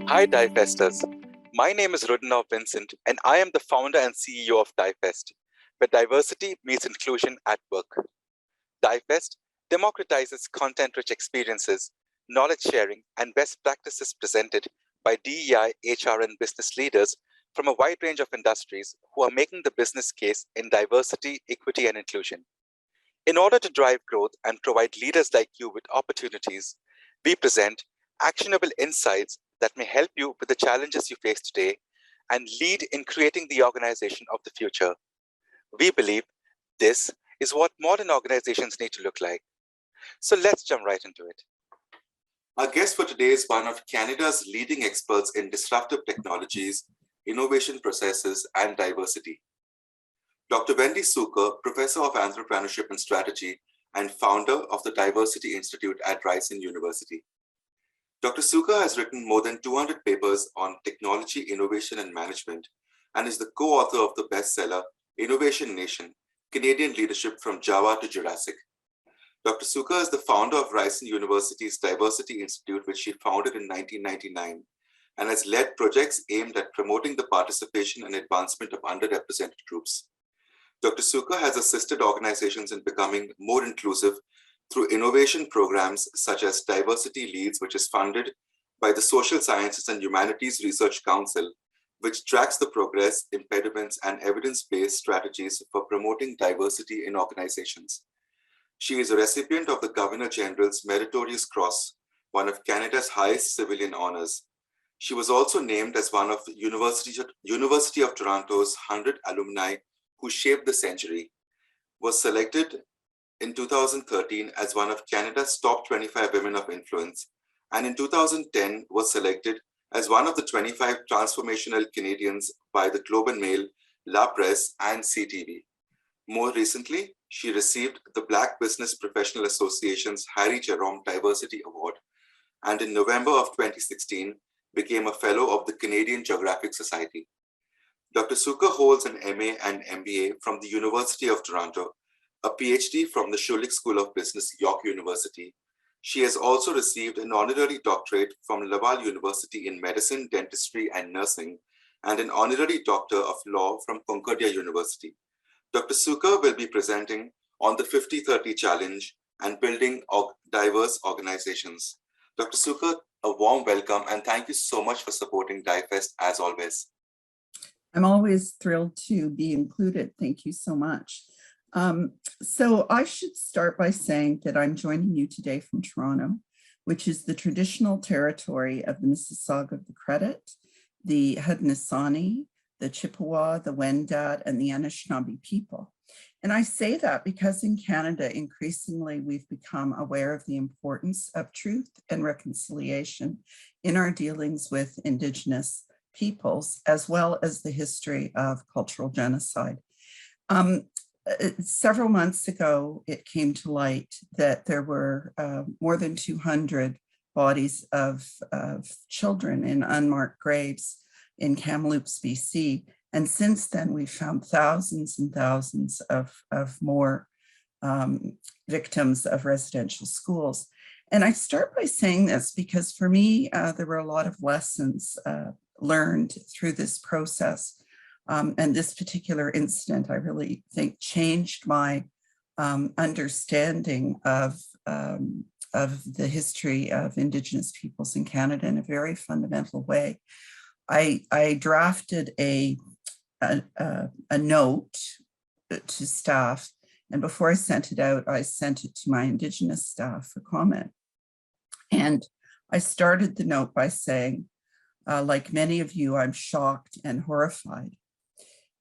Hi, Divesters. My name is Rudinav Vincent, and I am the founder and CEO of Divest, where diversity meets inclusion at work. Divest democratizes content-rich experiences, knowledge sharing, and best practices presented by DEI, HR, and business leaders from a wide range of industries who are making the business case in diversity, equity, and inclusion. In order to drive growth and provide leaders like you with opportunities, we present actionable insights that may help you with the challenges you face today and lead in creating the organization of the future. We believe this is what modern organizations need to look like. So let's jump right into it. Our guest for today is one of Canada's leading experts in disruptive technologies, innovation processes, and diversity. Dr. Wendy Suker, Professor of Entrepreneurship and Strategy and founder of the Diversity Institute at Ryerson University. Dr. Suker has written more than 200 papers on technology, innovation, and management, and is the co-author of the bestseller, Innovation Nation, Canadian Leadership from Java to Jurassic. Dr. Suker is the founder of Ryerson University's Diversity Institute, which she founded in 1999, and has led projects aimed at promoting the participation and advancement of underrepresented groups. Dr. Suker has assisted organizations in becoming more inclusive through innovation programs such as Diversity Leads, which is funded by the Social Sciences and Humanities Research Council, which tracks the progress, impediments, and evidence-based strategies for promoting diversity in organizations. She is a recipient of the Governor General's Meritorious Cross, one of Canada's highest civilian honors. She was also named as one of University of Toronto's 100 alumni who shaped the century, was selected in 2013 as one of Canada's top 25 women of influence, and in 2010 was selected as one of the 25 transformational Canadians by the Globe and Mail, La Presse, and CTV. More recently, she received the Black Business Professional Association's Harry Jerome Diversity Award, and in November of 2016 became a fellow of the Canadian Geographic Society. Dr. Suker holds an MA and MBA from the University of Toronto, a PhD from the Schulich School of Business, York University. She has also received an honorary doctorate from Laval University in Medicine, Dentistry, and Nursing, and an honorary Doctor of Law from Concordia University. Dr. Suker will be presenting on the 50-30 Challenge and building diverse organizations. Dr. Suker, a warm welcome, and thank you so much for supporting DIFEST as always. I'm always thrilled to be included. Thank you so much. So I should start by saying that I'm joining you today from Toronto, which is the traditional territory of the Mississauga of the Credit, the Haudenosaunee, the Chippewa, the Wendat, and the Anishinaabe people. And I say that because in Canada, increasingly, we've become aware of the importance of truth and reconciliation in our dealings with Indigenous peoples, as well as the history of cultural genocide. Several months ago, it came to light that there were more than 200 bodies of children in unmarked graves in Kamloops, BC. And since then, we've found thousands and thousands of more victims of residential schools. And I start by saying this because for me, there were a lot of lessons learned through this process. And this particular incident, I really think, changed my understanding of the history of Indigenous peoples in Canada in a very fundamental way. I drafted a note to staff, and before I sent it out, I sent it to my Indigenous staff for comment. And I started the note by saying, like many of you, I'm shocked and horrified.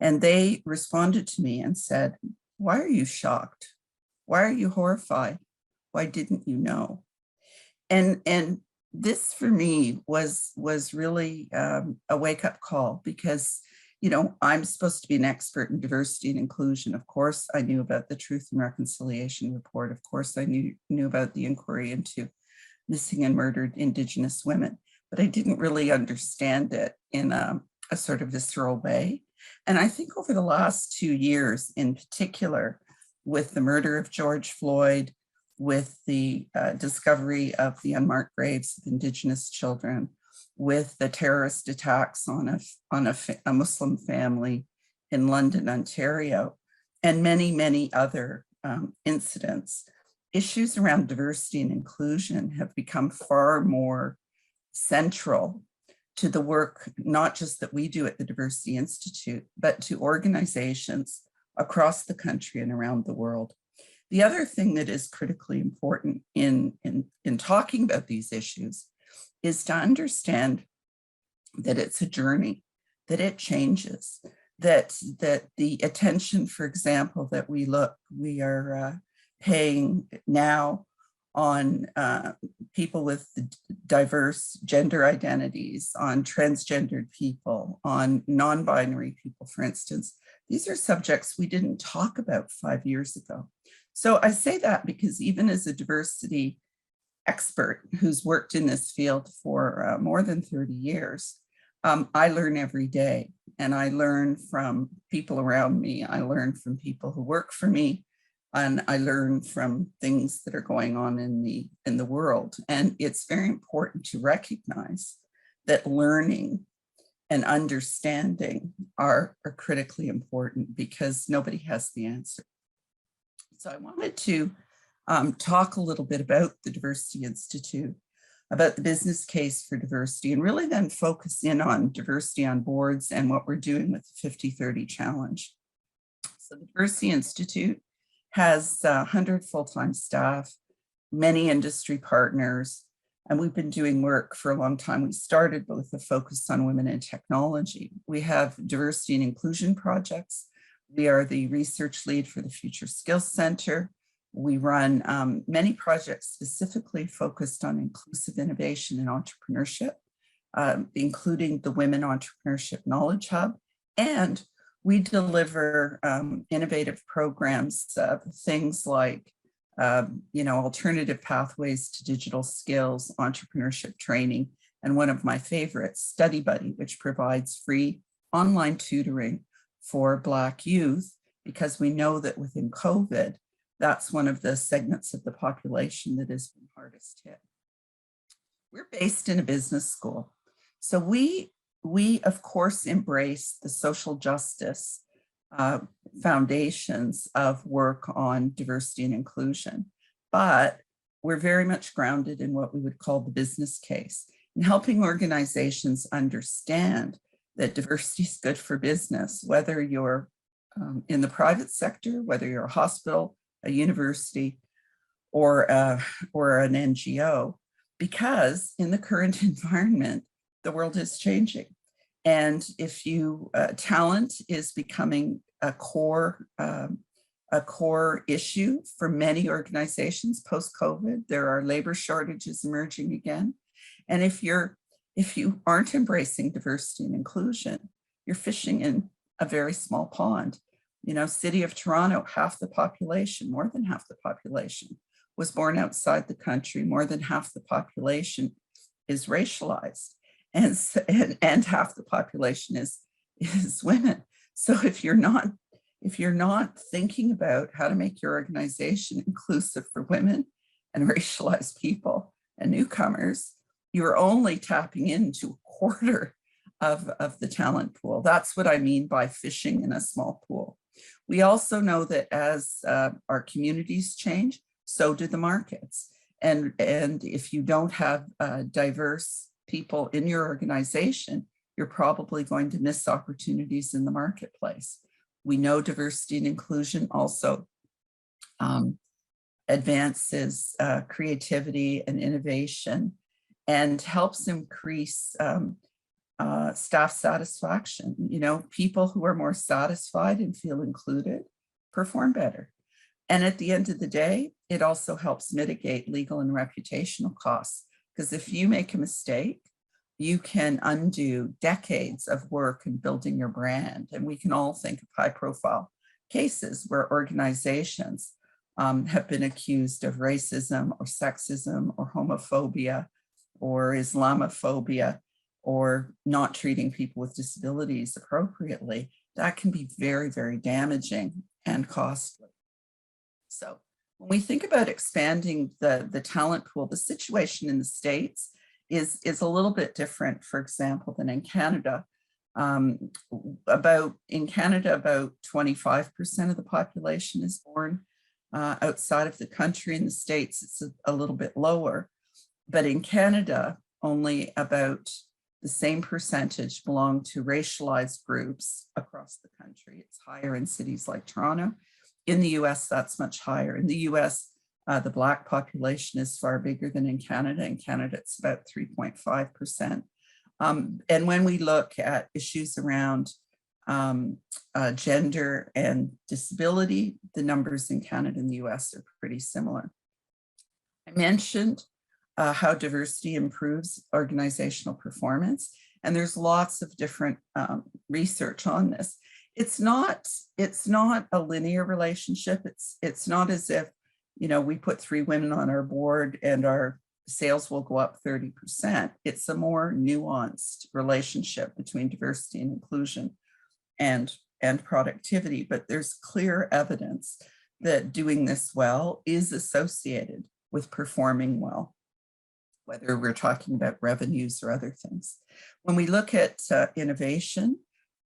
And they responded to me and said, why are you shocked? Why are you horrified? Why didn't you know? And this for me was really a wake-up call because, you know, I'm supposed to be an expert in diversity and inclusion. Of course, I knew about the Truth and Reconciliation Report. Of course, I knew about the inquiry into missing and murdered Indigenous women, but I didn't really understand it in a sort of visceral way. And I think over the last 2 years in particular, with the murder of George Floyd, with the discovery of the unmarked graves of Indigenous children, with the terrorist attacks on a Muslim family in London, Ontario, and many, many other incidents. Issues around diversity and inclusion have become far more central to the work, not just that we do at the Diversity Institute, but to organizations across the country and around the world. The other thing that is critically important in talking about these issues is to understand that it's a journey, that it changes, that the attention, for example, that we are paying now on people with diverse gender identities, on transgendered people, on non-binary people, for instance. These are subjects we didn't talk about 5 years ago. So I say that because even as a diversity expert who's worked in this field for more than 30 years, I learn every day, and I learn from people around me. I learn from people who work for me, and I learn from things that are going on in the world. And it's very important to recognize that learning and understanding are critically important, because nobody has the answer. So I wanted to talk a little bit about the Diversity Institute, about the business case for diversity, and really then focus in on diversity on boards and what we're doing with the 50-30 challenge. So the Diversity Institute has 100 full-time staff, many industry partners, and we've been doing work for a long time. We started with a focus on women in technology. We have diversity and inclusion projects. We are the research lead for the Future Skills Center. We run many projects specifically focused on inclusive innovation and entrepreneurship, including the Women Entrepreneurship Knowledge Hub. And we deliver innovative programs, things like alternative pathways to digital skills, entrepreneurship training, and one of my favorites, Study Buddy, which provides free online tutoring for Black youth, because we know that within COVID, that's one of the segments of the population that has been hardest hit. We're based in a business school. So we of course embrace the social justice foundations of work on diversity and inclusion, but we're very much grounded in what we would call the business case, and helping organizations understand that diversity is good for business, whether you're in the private sector, whether you're a hospital, a university, or an NGO, because in the current environment, the world is changing. And if talent is becoming a core issue for many organizations post-COVID. There are labor shortages emerging again. And if you aren't embracing diversity and inclusion, you're fishing in a very small pond. City of Toronto, half the population, more than half the population, was born outside the country. More than half the population is racialized, and half the population is women. So if you're not thinking about how to make your organization inclusive for women and racialized people and newcomers, you're only tapping into a quarter of the talent pool. That's what I mean by fishing in a small pool. We also know that as our communities change, so do the markets. And if you don't have diverse people in your organization, you're probably going to miss opportunities in the marketplace. We know diversity and inclusion also advances creativity and innovation, and helps increase staff satisfaction. People who are more satisfied and feel included perform better. And at the end of the day, it also helps mitigate legal and reputational costs, because if you make a mistake, you can undo decades of work in building your brand. And we can all think of high-profile cases where organizations have been accused of racism or sexism or homophobia or Islamophobia, or not treating people with disabilities appropriately. That can be very, very damaging and costly. So when we think about expanding the talent pool, the situation in the States is a little bit different, for example, than in Canada. In Canada, about 25% of the population is born outside of the country. In the States, it's a little bit lower. But in Canada, only about the same percentage belong to racialized groups across the country. It's higher in cities like Toronto. In the US, that's much higher. In the US, the Black population is far bigger than in Canada. In Canada, it's about 3.5%. And when we look at issues around gender and disability, the numbers in Canada and the US are pretty similar. I mentioned how diversity improves organizational performance, and there's lots of different research on this. It's not a linear relationship. It's not as if, you know, we put 3 women on our board and our sales will go up 30%. It's a more nuanced relationship between diversity and inclusion and productivity, but there's clear evidence that doing this well is associated with performing well, whether we're talking about revenues or other things. When we look at innovation,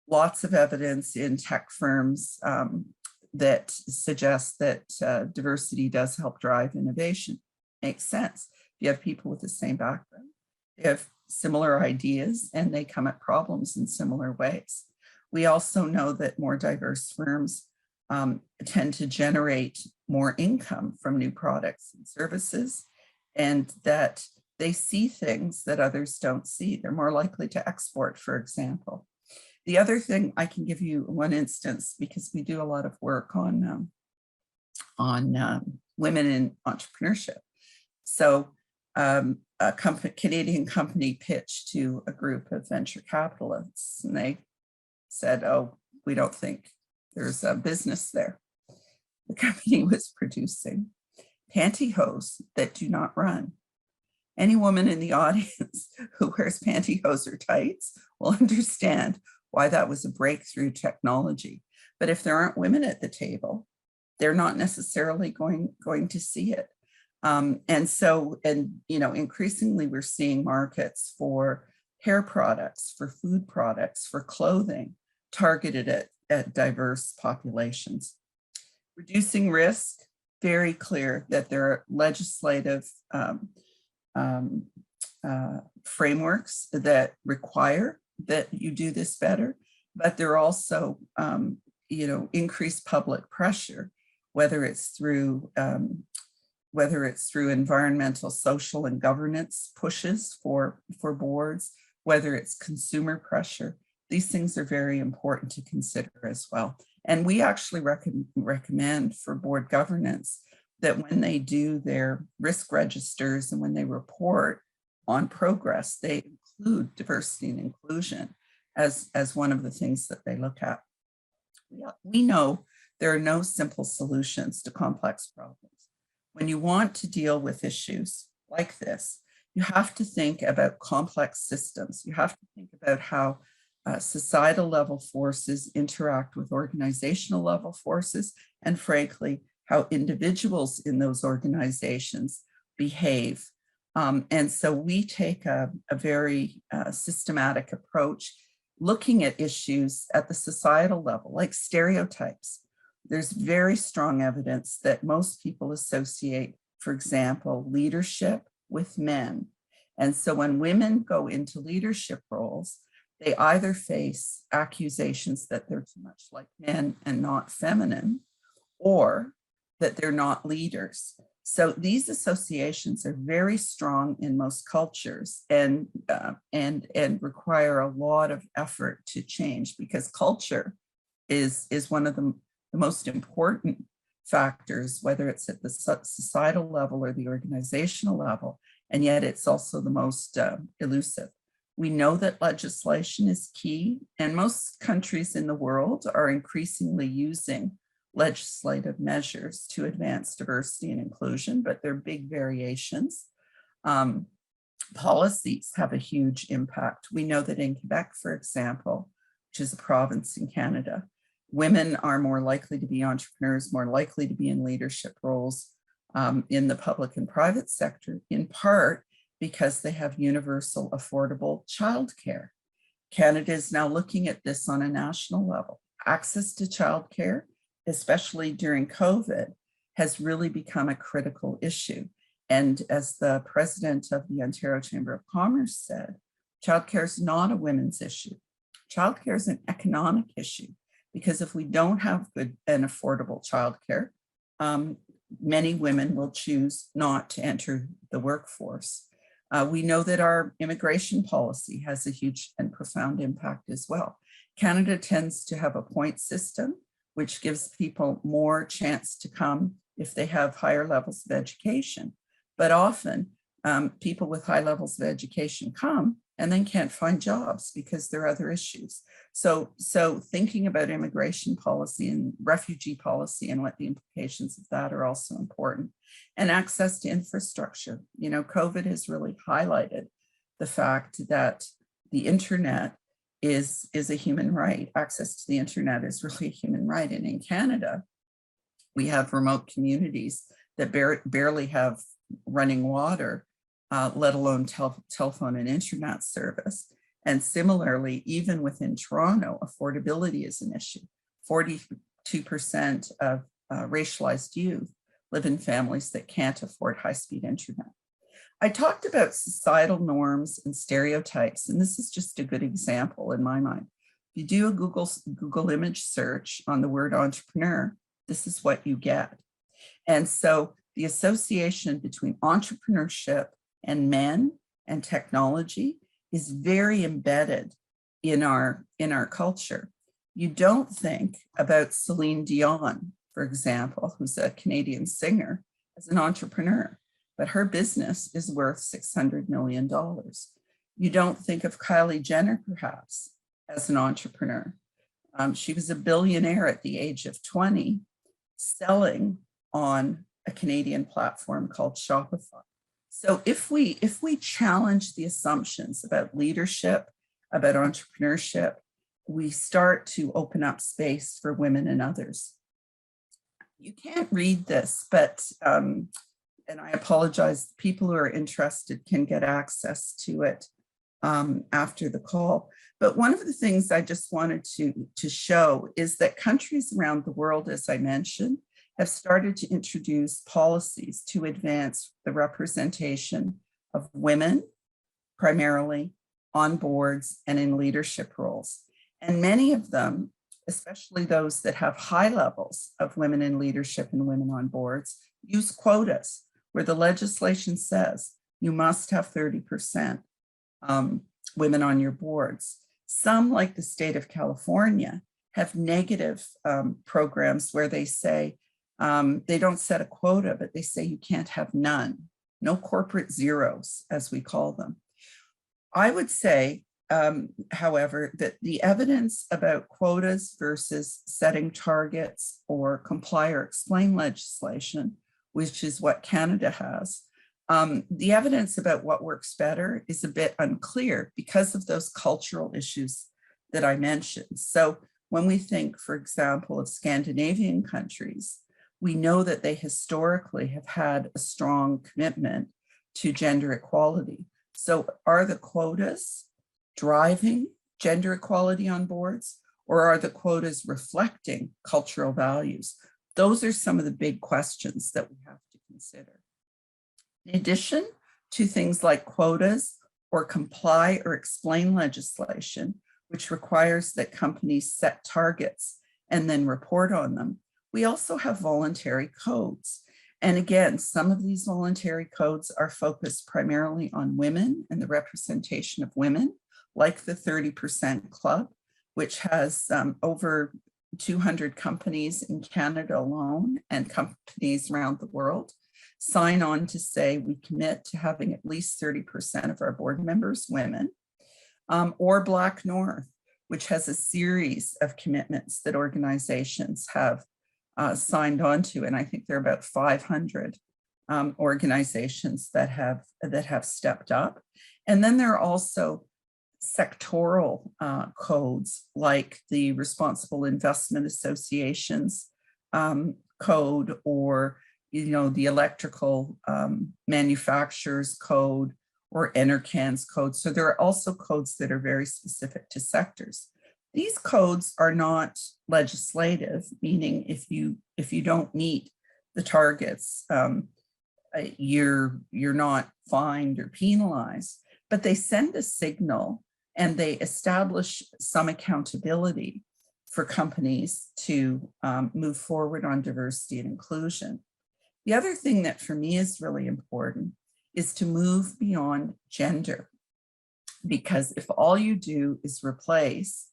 lots of evidence in tech firms that suggests that diversity does help drive innovation. Makes sense. If you have people with the same background, they have similar ideas and they come at problems in similar ways. We also know that more diverse firms tend to generate more income from new products and services, and that they see things that others don't see. They're more likely to export, for example. The other thing, I can give you one instance because we do a lot of work on women in entrepreneurship. So a Canadian company pitched to a group of venture capitalists, and they said, "Oh, we don't think there's a business there." The company was producing pantyhose that do not run. Any woman in the audience who wears pantyhose or tights will understand why that was a breakthrough technology. But if there aren't women at the table, they're not necessarily going to see it. And you know, increasingly we're seeing markets for hair products, for food products, for clothing targeted at diverse populations. Reducing risk, very clear that there are legislative frameworks that require that you do this better, but there are also, you know, increased public pressure, whether it's through environmental, social, and governance pushes for boards, whether it's consumer pressure. These things are very important to consider as well. And we actually recommend for board governance that when they do their risk registers and when they report on progress, they include diversity and inclusion as one of the things that they look at. We know there are no simple solutions to complex problems. When you want to deal with issues like this, you have to think about complex systems. You have to think about how societal level forces interact with organizational level forces, and frankly, how individuals in those organizations behave. And so we take a very systematic approach, looking at issues at the societal level, like stereotypes. There's very strong evidence that most people associate, for example, leadership with men. And so when women go into leadership roles, they either face accusations that they're too much like men and not feminine, or that they're not leaders. So these associations are very strong in most cultures and require a lot of effort to change, because culture is one of the most important factors, whether it's at the societal level or the organizational level, and yet it's also the most elusive. We know that legislation is key, and most countries in the world are increasingly using legislative measures to advance diversity and inclusion, but there are big variations. Policies have a huge impact. We know that in Quebec, for example, which is a province in Canada, women are more likely to be entrepreneurs, more likely to be in leadership roles in the public and private sector, in part because they have universal affordable childcare. Canada is now looking at this on a national level. Access to childcare, especially during COVID, has really become a critical issue. And as the president of the Ontario Chamber of Commerce said, childcare is not a women's issue. Childcare is an economic issue, because if we don't have good and affordable childcare, many women will choose not to enter the workforce. We know that our immigration policy has a huge and profound impact as well. Canada tends to have a point system, which gives people more chance to come if they have higher levels of education. But often people with high levels of education come and then can't find jobs because there are other issues. So thinking about immigration policy and refugee policy and what the implications of that are also important. And access to infrastructure. You know, COVID has really highlighted the fact that the internet is a human right. Access to the internet is really a human right. And in Canada, we have remote communities that barely have running water, let alone telephone and internet service. And similarly, even within Toronto, affordability is an issue. 42% of racialized youth live in families that can't afford high-speed internet. I talked about societal norms and stereotypes, and this is just a good example in my mind. If you do a Google image search on the word entrepreneur, this is what you get. And so the association between entrepreneurship and men and technology is very embedded in our culture. You don't think about Celine Dion, for example, who's a Canadian singer, as an entrepreneur, but her business is worth $600 million. You don't think of Kylie Jenner, perhaps, as an entrepreneur. She was a billionaire at the age of 20, selling on a Canadian platform called Shopify. So if we challenge the assumptions about leadership, about entrepreneurship, we start to open up space for women and others. You can't read this, but, and I apologize, people who are interested can get access to it after the call. But one of the things I just wanted to show is that countries around the world, as I mentioned, have started to introduce policies to advance the representation of women, primarily on boards and in leadership roles. And many of them, especially those that have high levels of women in leadership and women on boards, use quotas, where the legislation says you must have 30% women on your boards. Some, like the state of California, have negative programs where they say, they don't set a quota, but they say you can't have none, no corporate zeros, as we call them. I would say, however, that the evidence about quotas versus setting targets or comply or explain legislation, which is what Canada has, the evidence about what works better is a bit unclear because of those cultural issues that I mentioned. So when we think, for example, of Scandinavian countries, we know that they historically have had a strong commitment to gender equality. So are the quotas driving gender equality on boards, or are the quotas reflecting cultural values? Those are some of the big questions that we have to consider. In addition to things like quotas or comply or explain legislation, which requires that companies set targets and then report on them, we also have voluntary codes. And again, some of these voluntary codes are focused primarily on women and the representation of women, like the 30% Club, which has over 200 companies in Canada alone and companies around the world sign on to say we commit to having at least 30% of our board members women, or Black North, which has a series of commitments that organizations have signed on to, and I think there are about 500 organizations that have stepped up. And then there are also sectoral codes like the Responsible Investment Associations code, or the electrical manufacturers code, or NRCan's codes. So there are also codes that are very specific to sectors. These codes are not legislative, meaning if you don't meet the targets, you're not fined or penalized, but they send a signal and they establish some accountability for companies to move forward on diversity and inclusion. The other thing that for me is really important is to move beyond gender, because if all you do is replace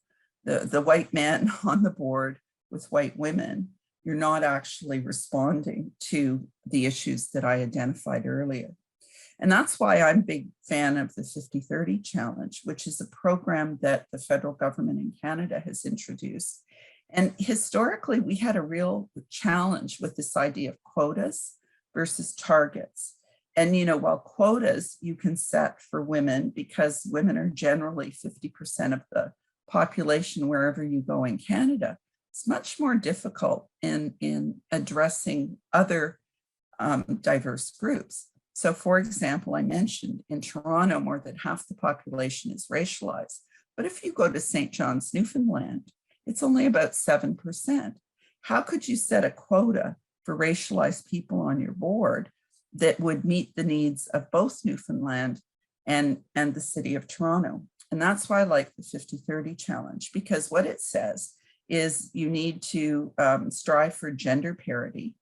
the white man on the board with white women, you're not actually responding to the issues that I identified earlier. And that's why I'm a big fan of the 50-30 challenge, which is a program that the federal government in Canada has introduced. And historically, we had a real challenge with this idea of quotas versus targets. And, while quotas you can set for women, because women are generally 50% of the population wherever you go in Canada, it's much more difficult in addressing other diverse groups. So, for example, I mentioned in Toronto, more than half the population is racialized. But if you go to St. John's, Newfoundland, it's only about 7%. How could you set a quota for racialized people on your board that would meet the needs of both Newfoundland and the city of Toronto? And that's why I like the 50-30 challenge, because what it says is you need to strive for gender parity,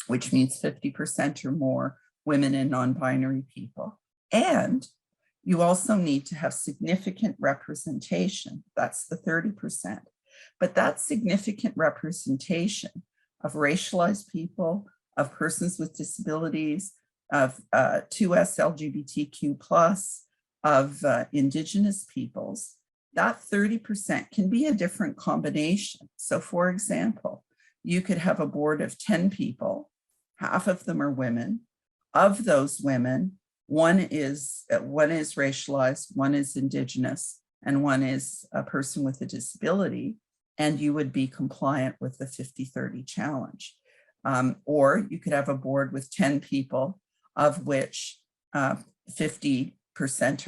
which means 50% or more women and non-binary people. And you also need to have significant representation. That's the 30%. But that significant representation of racialized people, of persons with disabilities, of 2S LGBTQ+, of Indigenous peoples, that 30% can be a different combination. So for example, you could have a board of 10 people, half of them are women. Of those women, one is racialized, one is Indigenous, and one is a person with a disability, and you would be compliant with the 50-30 challenge. Or you could have a board with 10 people, of which 50%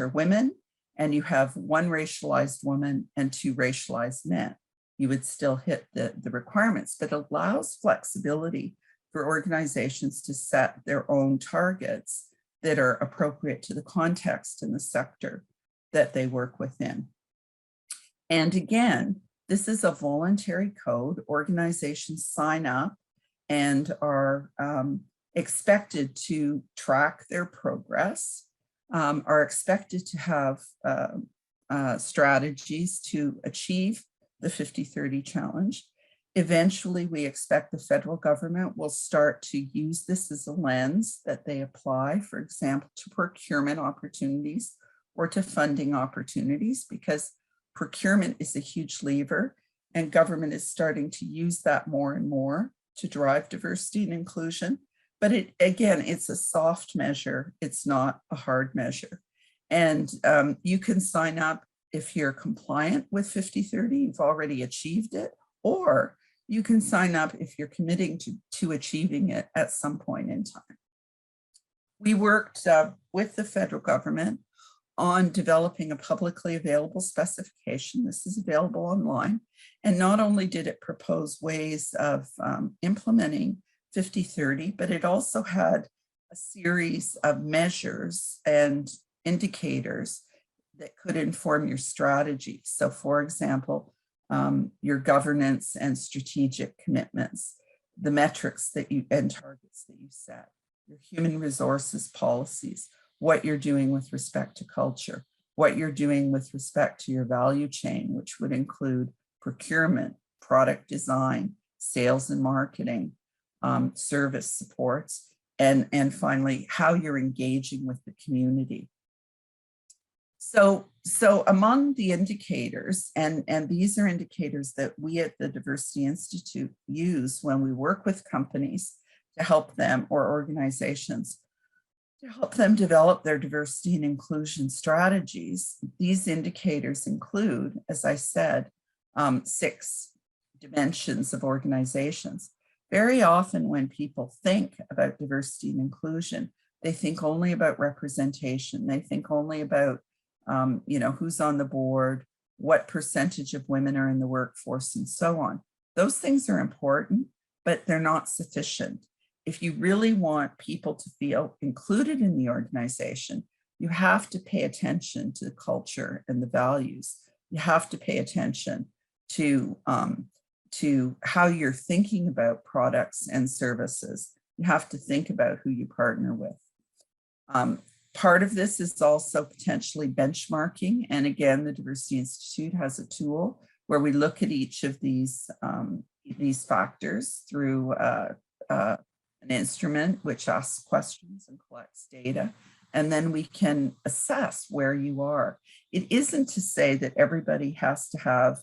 are women, and you have one racialized woman and two racialized men. You would still hit the requirements, but it allows flexibility for organizations to set their own targets that are appropriate to the context and the sector that they work within. And again, this is a voluntary code. Organizations sign up and are expected to track their progress, are expected to have strategies to achieve the 50-30 challenge. Eventually, we expect the federal government will start to use this as a lens that they apply, for example, to procurement opportunities or to funding opportunities, because procurement is a huge lever and government is starting to use that more and more to drive diversity and inclusion. But again, it's a soft measure. It's not a hard measure. And you can sign up if you're compliant with 50-30, you've already achieved it, or you can sign up if you're committing to achieving it at some point in time. We worked with the federal government on developing a publicly available specification. This is available online. And not only did it propose ways of implementing 50-30, but it also had a series of measures and indicators that could inform your strategy. So for example, your governance and strategic commitments, the metrics that you and targets that you set, your human resources policies, what you're doing with respect to culture, what you're doing with respect to your value chain, which would include procurement, product design, sales and marketing, service supports, and finally, how you're engaging with the community. So among the indicators, and these are indicators that we at the Diversity Institute use when we work with companies to help them, or organizations, to help them develop their diversity and inclusion strategies. These indicators include, as I said, 6 dimensions of organizations. Very often when people think about diversity and inclusion, They think only about representation. They think only about, who's on the board, what percentage of women are in the workforce, and so on. Those things are important, but they're not sufficient. If you really want people to feel included in the organization, you have to pay attention to the culture and the values. You have to pay attention to how you're thinking about products and services. You have to think about who you partner with. Part of this is also potentially benchmarking. And again, the Diversity Institute has a tool where we look at each of these factors through an instrument which asks questions and collects data. And then we can assess where you are. It isn't to say that everybody has to have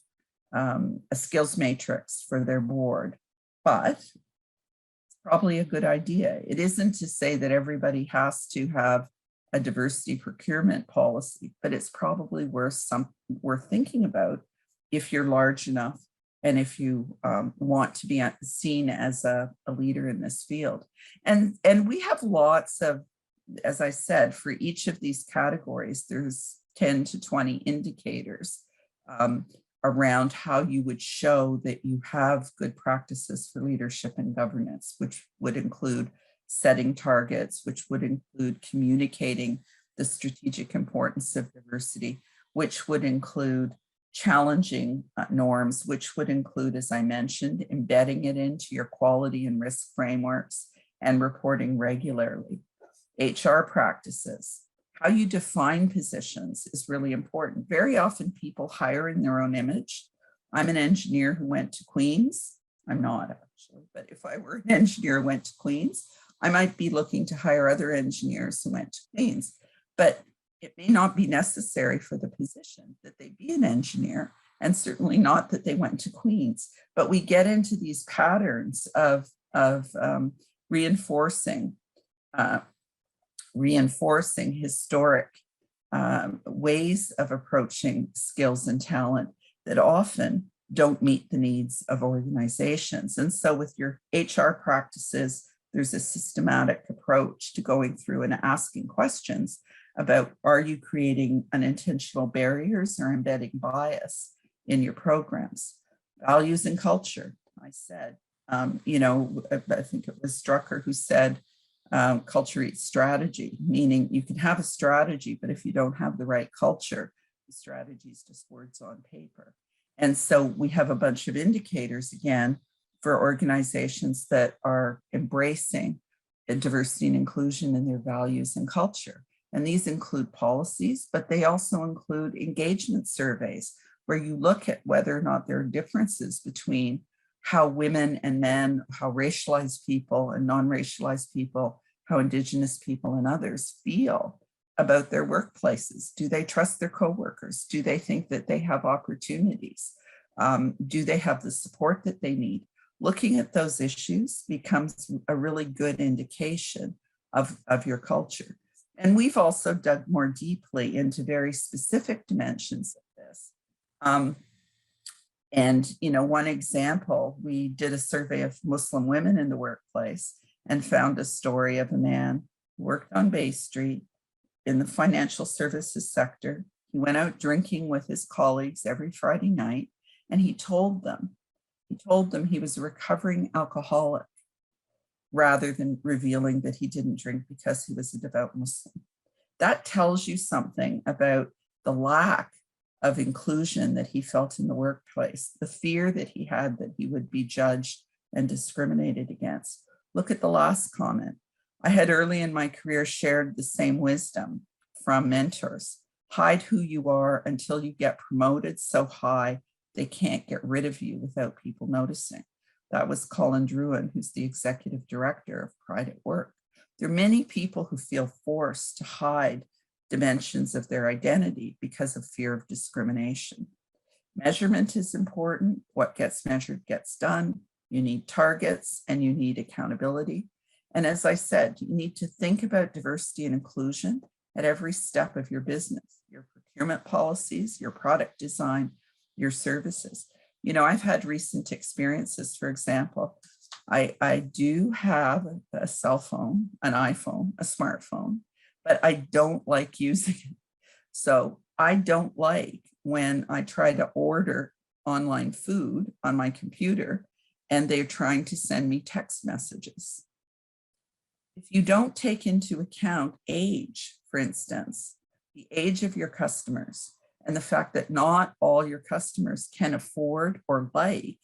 a skills matrix for their board, but it's probably a good idea. It isn't to say that everybody has to have a diversity procurement policy, but it's probably worth thinking about if you're large enough and if you want to be seen as a leader in this field. And we have lots of, as I said, for each of these categories, there's 10 to 20 indicators around how you would show that you have good practices for leadership and governance, which would include setting targets, which would include communicating the strategic importance of diversity, which would include challenging norms, which would include, as I mentioned, embedding it into your quality and risk frameworks and reporting regularly. HR practices, how you define positions is really important. Very often people hire in their own image. I'm an engineer who went to Queen's. I'm not actually, but if I were an engineer who went to Queen's, I might be looking to hire other engineers who went to Queen's, but it may not be necessary for the position that they be an engineer, and certainly not that they went to Queen's. But we get into these patterns of reinforcing historic ways of approaching skills and talent that often don't meet the needs of organizations. And so with your HR practices, there's a systematic approach to going through and asking questions about, are you creating unintentional barriers or embedding bias in your programs? Values and culture, I said, I think it was Drucker who said, culture eats strategy, meaning you can have a strategy, but if you don't have the right culture, the strategy is just words on paper. And so we have a bunch of indicators, again, for organizations that are embracing diversity and inclusion in their values and culture. And these include policies, but they also include engagement surveys, where you look at whether or not there are differences between how women and men, how racialized people and non-racialized people, how Indigenous people and others feel about their workplaces. Do they trust their coworkers? Do they think that they have opportunities? Do they have the support that they need? Looking at those issues becomes a really good indication of your culture. And we've also dug more deeply into very specific dimensions of this. One example, we did a survey of Muslim women in the workplace and found a story of a man who worked on Bay Street in the financial services sector. He went out drinking with his colleagues every Friday night, and he told them he was a recovering alcoholic, rather than revealing that he didn't drink because he was a devout Muslim. That tells you something about the lack of inclusion that he felt in the workplace, the fear that he had that he would be judged and discriminated against. Look at the last comment. I had early in my career shared the same wisdom from mentors. Hide who you are until you get promoted so high they can't get rid of you without people noticing. That was Colin Druin, who's the executive director of Pride at Work. There are many people who feel forced to hide dimensions of their identity because of fear of discrimination. Measurement is important. What gets measured gets done. You need targets and you need accountability. And as I said, you need to think about diversity and inclusion at every step of your business, your procurement policies, your product design, your services. I've had recent experiences, for example, I do have a cell phone, an iPhone, a smartphone, but I don't like using it. So I don't like when I try to order online food on my computer and they're trying to send me text messages. If you don't take into account age, for instance, the age of your customers, and the fact that not all your customers can afford or like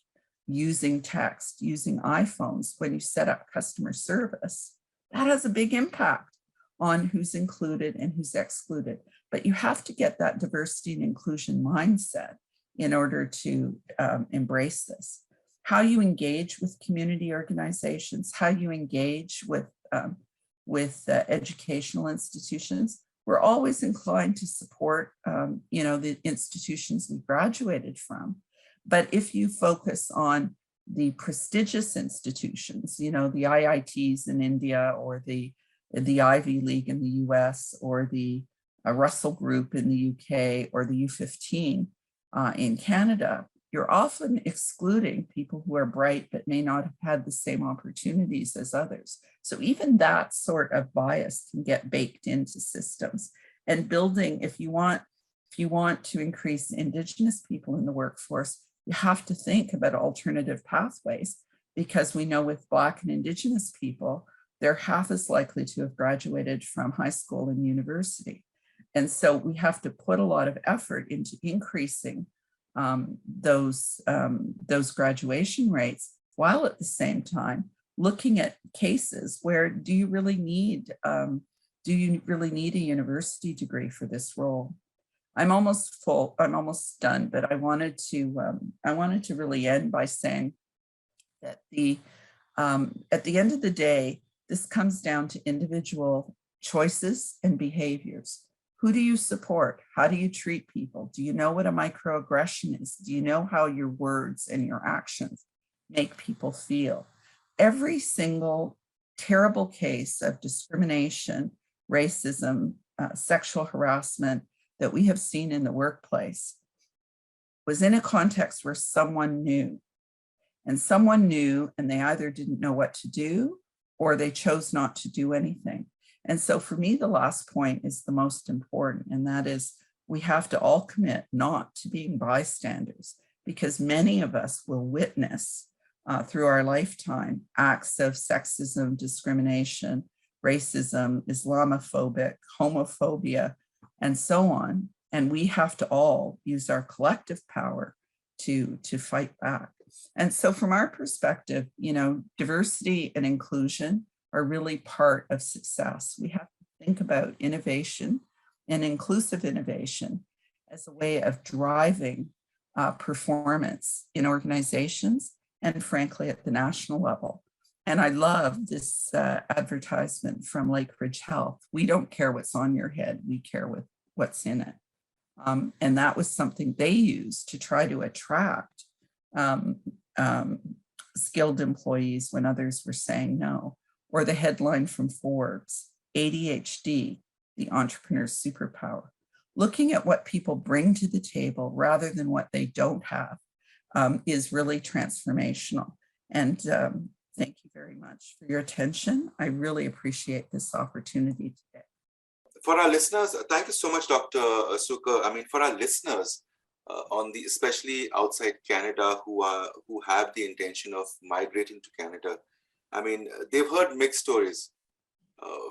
using text, using iPhones when you set up customer service, that has a big impact on who's included and who's excluded. But you have to get that diversity and inclusion mindset in order to embrace this. How you engage with community organizations, how you engage with educational institutions. We're always inclined to support, the institutions we graduated from. But if you focus on the prestigious institutions, the IITs in India, or the Ivy League in the US, or the Russell Group in the UK, or the U15 in Canada, you're often excluding people who are bright but may not have had the same opportunities as others. So even that sort of bias can get baked into systems. And building, if you want to increase Indigenous people in the workforce, you have to think about alternative pathways, because we know with Black and Indigenous people, they're half as likely to have graduated from high school and university. And so we have to put a lot of effort into increasing those graduation rates, while at the same time looking at cases where do you really need a university degree for this role? I'm almost done, but I wanted to really end by saying that at the end of the day, this comes down to individual choices and behaviors. Who do you support? How do you treat people? Do you know what a microaggression is? Do you know how your words and your actions make people feel? Every single terrible case of discrimination, racism, sexual harassment that we have seen in the workplace was in a context where someone knew. And they either didn't know what to do or they chose not to do anything. And so for me, the last point is the most important, and that is we have to all commit not to being bystanders, because many of us will witness through our lifetime acts of sexism, discrimination, racism, Islamophobic, homophobia, and so on. And we have to all use our collective power to fight back. And so from our perspective, diversity and inclusion are really part of success. We have to think about innovation and inclusive innovation as a way of driving performance in organizations and, frankly, at the national level. And I love this advertisement from Lakeridge Health. We don't care what's on your head, we care what's in it. And that was something they used to try to attract skilled employees when others were saying no. Or the headline from Forbes, ADHD, the entrepreneur's superpower. Looking at what people bring to the table rather than what they don't have is really transformational. And thank you very much for your attention. I really appreciate this opportunity today. For our listeners, thank you so much, Dr. Sukkar. I mean, for our listeners, especially outside Canada, who have the intention of migrating to Canada, I mean, they've heard mixed stories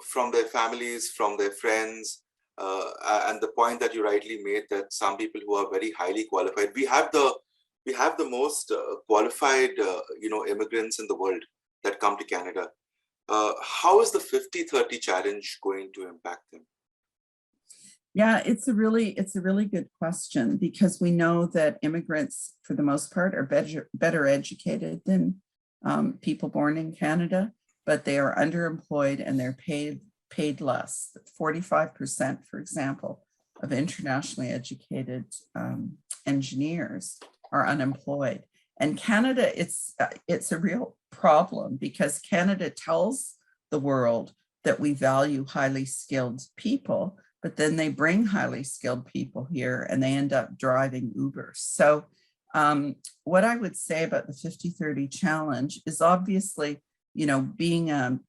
from their families, from their friends, and the point that you rightly made, that some people who are very highly qualified, we have the most qualified, immigrants in the world that come to Canada. How is the 50-30 challenge going to impact them? Yeah, it's a really good question, because we know that immigrants, for the most part, are better educated than people born in Canada, but they are underemployed and they're paid less. 45%, for example, of internationally educated engineers are unemployed. And Canada, it's a real problem, because Canada tells the world that we value highly skilled people, but then they bring highly skilled people here and they end up driving Uber. So What I would say about the 50-30 challenge is obviously, being a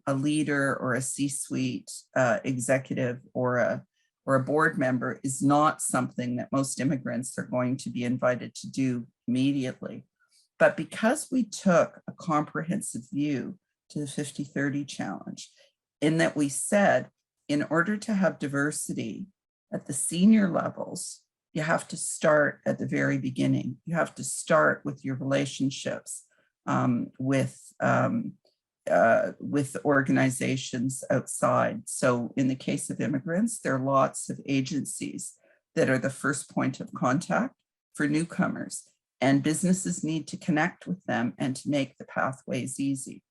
leader or a C-suite executive or a board member is not something that most immigrants are going to be invited to do immediately. But because we took a comprehensive view to the 50-30 challenge, in that we said, in order to have diversity at the senior levels, you have to start at the very beginning. You have to start with your relationships with organizations outside. So in the case of immigrants, there are lots of agencies that are the first point of contact for newcomers, and businesses need to connect with them and to make the pathways easy.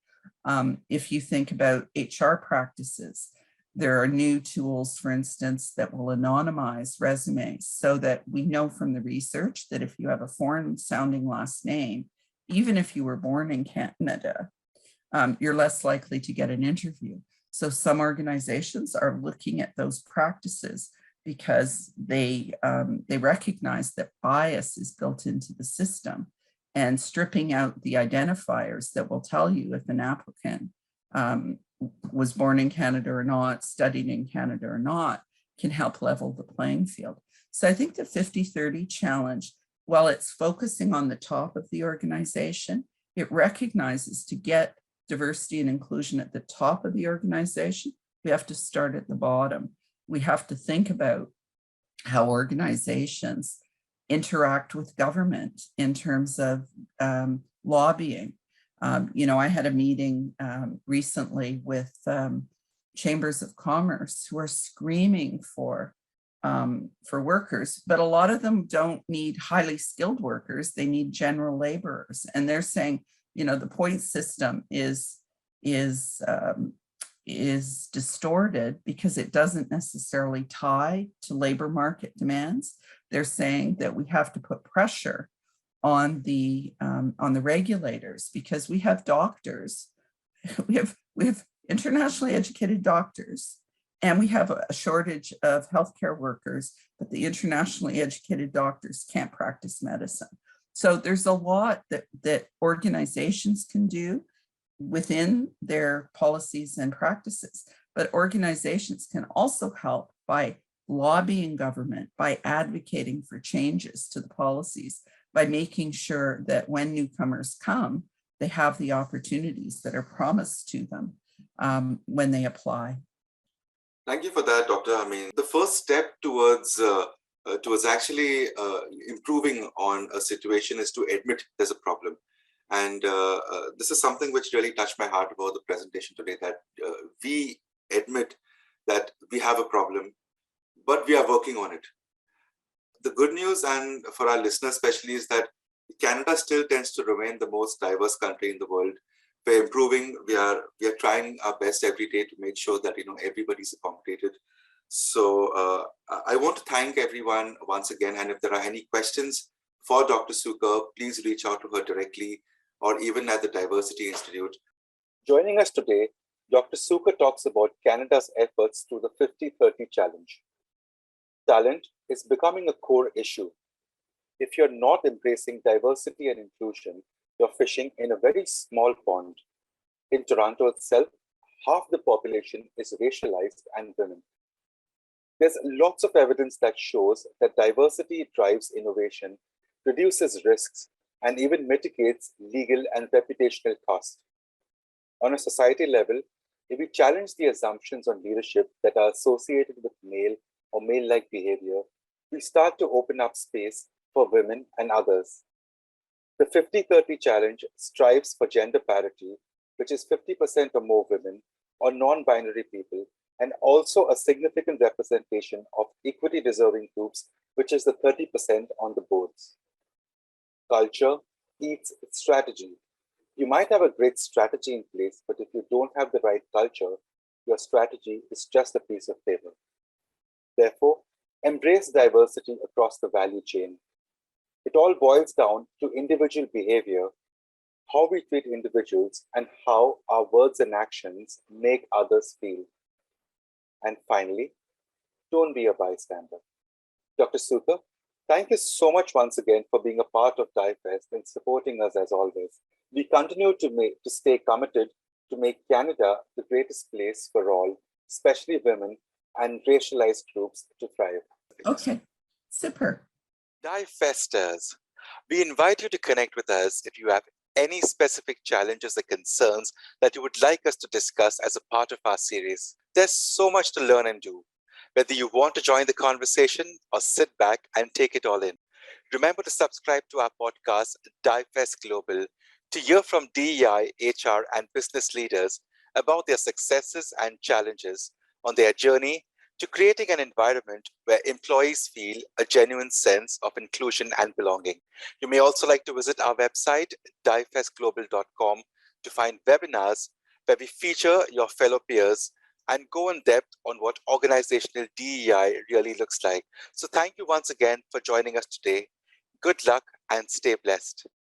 If you think about HR practices, there are new tools, for instance, that will anonymize resumes so that we know from the research that if you have a foreign sounding last name, even if you were born in Canada, you're less likely to get an interview. So some organizations are looking at those practices because they recognize that bias is built into the system, and stripping out the identifiers that will tell you if an applicant was born in Canada or not, studied in Canada or not, can help level the playing field. So I think the 50-30 challenge, while it's focusing on the top of the organization, it recognizes to get diversity and inclusion at the top of the organization, we have to start at the bottom. We have to think about how organizations interact with government in terms of lobbying. I had a meeting recently with chambers of commerce who are screaming for workers, but a lot of them don't need highly skilled workers. They need general laborers, and they're saying, the point system is distorted because it doesn't necessarily tie to labor market demands. They're saying that we have to put pressure on the regulators, because we have doctors, we have internationally educated doctors, and we have a shortage of healthcare workers, but the internationally educated doctors can't practice medicine. So there's a lot that organizations can do within their policies and practices, but organizations can also help by lobbying government, by advocating for changes to the policies, by making sure that when newcomers come, they have the opportunities that are promised to them when they apply. Thank you for that, Doctor. I mean, the first step towards actually improving on a situation is to admit there's a problem. And this is something which really touched my heart about the presentation today, that we admit that we have a problem, but we are working on it. The good news, and for our listeners especially, is that Canada still tends to remain the most diverse country in the world. We're improving. We are trying our best every day to make sure that everybody's accommodated. So I want to thank everyone once again. And if there are any questions for Dr. Suka, please reach out to her directly, or even at the Diversity Institute. Joining us today, Dr. Suka talks about Canada's efforts through the 50-30 challenge. Talent is becoming a core issue. If you're not embracing diversity and inclusion, you're fishing in a very small pond. In Toronto itself, half the population is racialized and women. There's lots of evidence that shows that diversity drives innovation, reduces risks, and even mitigates legal and reputational costs. On a society level, if we challenge the assumptions on leadership that are associated with male or male-like behavior, we start to open up space for women and others. The 50-30 challenge strives for gender parity, which is 50% or more women or non-binary people, and also a significant representation of equity-deserving groups, which is the 30% on the boards. Culture eats strategy. You might have a great strategy in place, but if you don't have the right culture, your strategy is just a piece of paper. Therefore, embrace diversity across the value chain. It all boils down to individual behavior, how we treat individuals, and how our words and actions make others feel. And finally, don't be a bystander. Dr. Suka, Thank you so much once again for being a part of DiveFest and supporting us as always. We continue to stay committed to make Canada the greatest place for all, especially women and racialized groups, to thrive. Okay, super. DiveFesters, we invite you to connect with us if you have any specific challenges or concerns that you would like us to discuss as a part of our series. There's so much to learn and do. Whether you want to join the conversation or sit back and take it all in. Remember to subscribe to our podcast, DiveFest Global, to hear from DEI, HR, and business leaders about their successes and challenges on their journey to creating an environment where employees feel a genuine sense of inclusion and belonging. You may also like to visit our website, divefestglobal.com, to find webinars where we feature your fellow peers and go in depth on what organizational DEI really looks like. So thank you once again for joining us today. Good luck and stay blessed.